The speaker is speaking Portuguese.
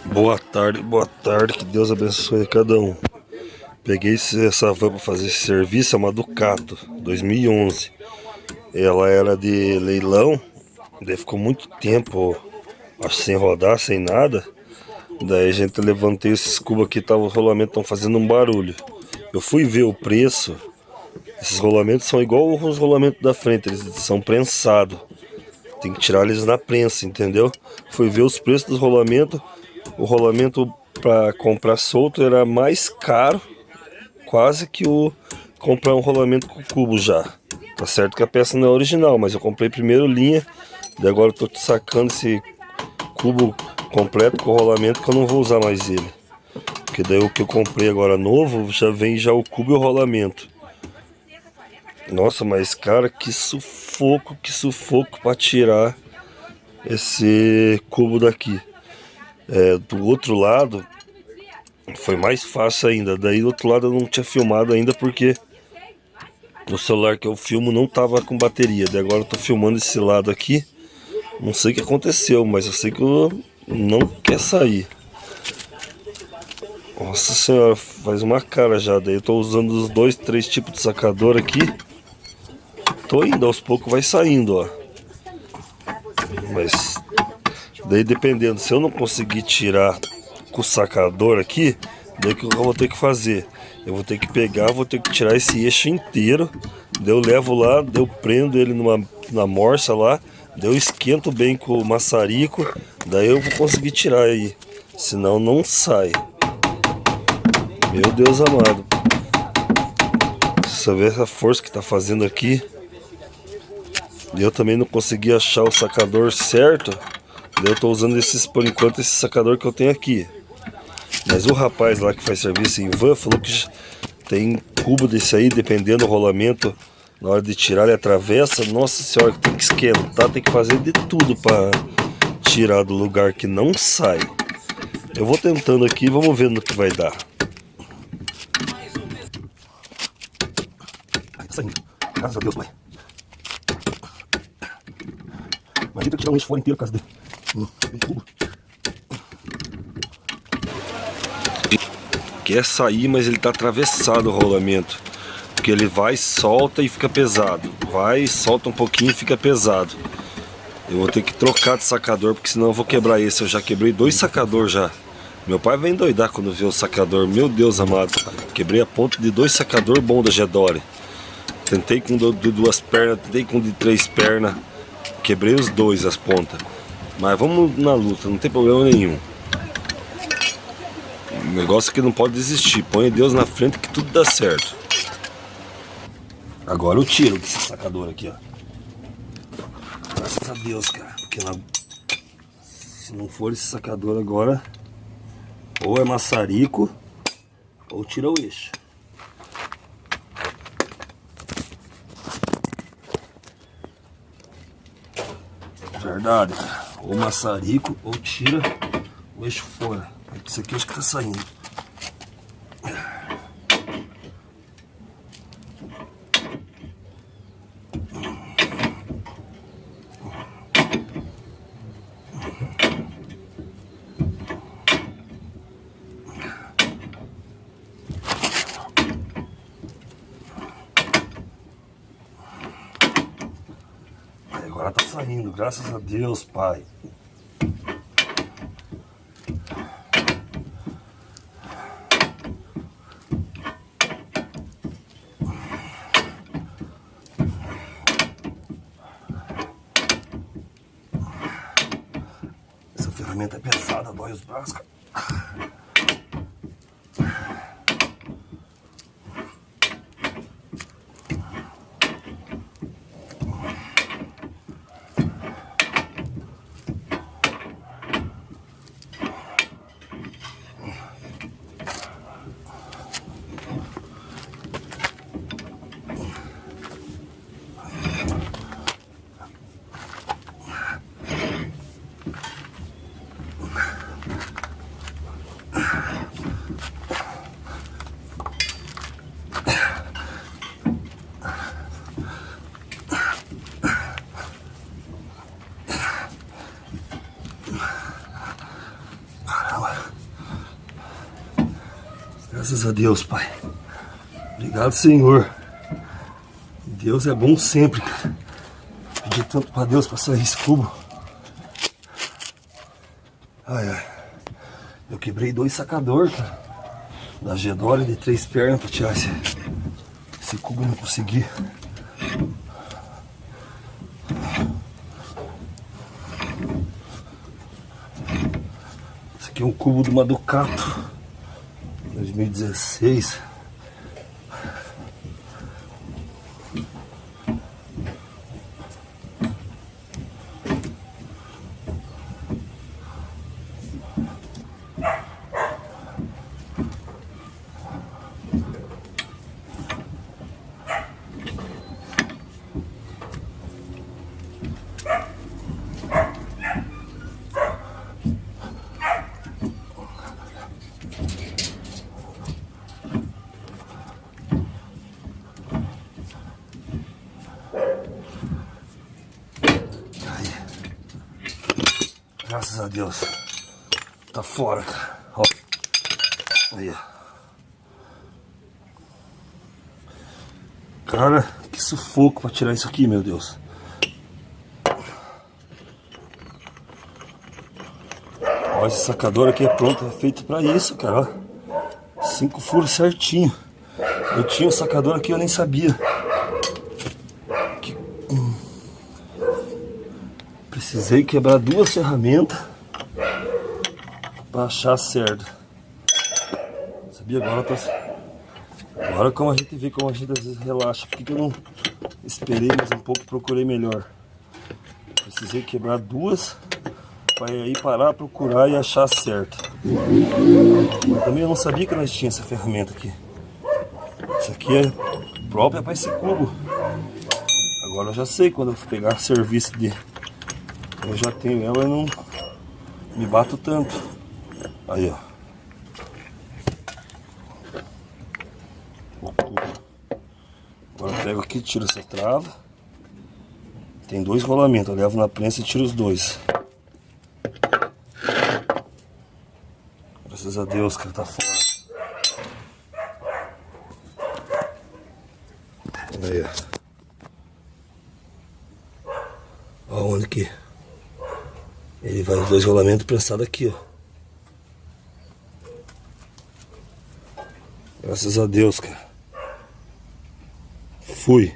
Boa tarde, que Deus abençoe cada um. Peguei essa van para fazer esse serviço, é uma Ducato 2011. Ela era de leilão, daí ficou muito tempo, acho, sem rodar, sem nada. Daí a gente levantei esses cubos aqui, os rolamentos estão fazendo um barulho. Eu fui ver o preço, esses rolamentos são igual os rolamentos da frente, eles são prensados. Tem que tirar eles na prensa, entendeu? Fui ver os preços dos rolamentos. O rolamento para comprar solto era mais caro, quase que o comprar um rolamento com cubo já. Tá certo que a peça não é original, mas eu comprei primeiro linha, e agora eu tô sacando esse cubo completo com o rolamento que eu não vou usar mais ele. Porque daí o que eu comprei agora novo já vem já o cubo e o rolamento. Nossa, mas cara, que sufoco para tirar esse cubo daqui. Do outro lado foi mais fácil ainda. Daí do outro lado eu não tinha filmado ainda porque o celular que eu filmo não tava com bateria. Daí agora eu tô filmando esse lado aqui. Não sei o que aconteceu, mas eu sei que não quer sair. Nossa senhora, faz uma cara já. Daí eu tô usando os 2, 3 tipos de sacador aqui. Tô indo, aos poucos vai saindo, ó. Mas daí dependendo, se eu não conseguir tirar com o sacador aqui, daí que eu vou ter que fazer? Eu vou ter que pegar, vou ter que tirar esse eixo inteiro. Daí eu levo lá, daí eu prendo ele na morsa lá. Daí eu esquento bem com o maçarico. Daí eu vou conseguir tirar aí. Senão não sai. Meu Deus amado. Você vê essa força que tá fazendo aqui. Eu também não consegui achar o sacador certo. Eu tô usando por enquanto esse sacador que eu tenho aqui. Mas o rapaz lá que faz serviço em van falou que tem cubo desse aí, dependendo do rolamento, na hora de tirar ele atravessa. Nossa senhora, tem que esquentar, tem que fazer de tudo para tirar do lugar que não sai. Eu vou tentando aqui, vamos ver no que vai dar. Tá saindo, graças a Deus, pai. Imagina tirar um eixo fora inteiro por causa dele. Quer sair, mas ele tá atravessado o rolamento. Porque ele vai, solta e fica pesado. Vai, solta um pouquinho e fica pesado. Eu vou ter que trocar de sacador, porque senão eu vou quebrar esse. Eu já quebrei 2 sacadores já. Meu pai vai endoidar quando vê o sacador. Meu Deus amado. Quebrei a ponta de 2 sacadores bons da Gedore. Tentei com de 2 pernas, tentei com de 3 pernas. Quebrei os 2 as pontas. Mas vamos na luta, não tem problema nenhum. O negócio é que não pode desistir. Põe Deus na frente que tudo dá certo. Agora eu tiro desse sacador aqui, ó. Graças a Deus, cara. Porque se não for esse sacador agora, ou é maçarico, ou tira o eixo. Verdade, cara. Ou maçarico, ou tira o eixo fora. Isso aqui acho que tá saindo. Agora tá saindo, graças a Deus, pai. Essa ferramenta é pesada, dói os braços, cara. Graças a Deus, Pai. Obrigado, Senhor. Deus é bom sempre, cara. Pedi tanto pra Deus pra sair esse cubo. Ai, ai. Eu quebrei 2 sacadores, cara. Da Gedore de 3 pernas pra tirar esse cubo, não consegui. Esse aqui é um cubo de uma Ducato 2016. Graças a Deus. Tá fora, cara. Ó. Aí, ó. Cara, que sufoco pra tirar isso aqui, meu Deus. Ó, esse sacador aqui é pronto, é feito pra isso, cara, ó. 5 furos certinho. Eu tinha um sacador aqui, eu nem sabia. Precisei quebrar 2 ferramentas pra achar certo. Sabia? Agora como a gente vê, como a gente às vezes relaxa. Por que eu não esperei mais um pouco e procurei melhor? Precisei quebrar 2 para aí parar, procurar e achar certo. Mas também eu não sabia que nós tínhamos essa ferramenta aqui. Isso aqui é própria para esse cubo. Agora eu já sei, quando eu pegar serviço de... Eu já tenho ela e não me bato tanto. Aí, ó. O cubo. Agora eu pego aqui, tiro essa trava. Tem 2 rolamentos, eu levo na prensa e tiro os 2. Graças a Deus, cara, tá fora. Aí, ó. Ó onde que ele vai, os 2 rolamentos prensados aqui, ó. Graças a Deus, cara. Fui.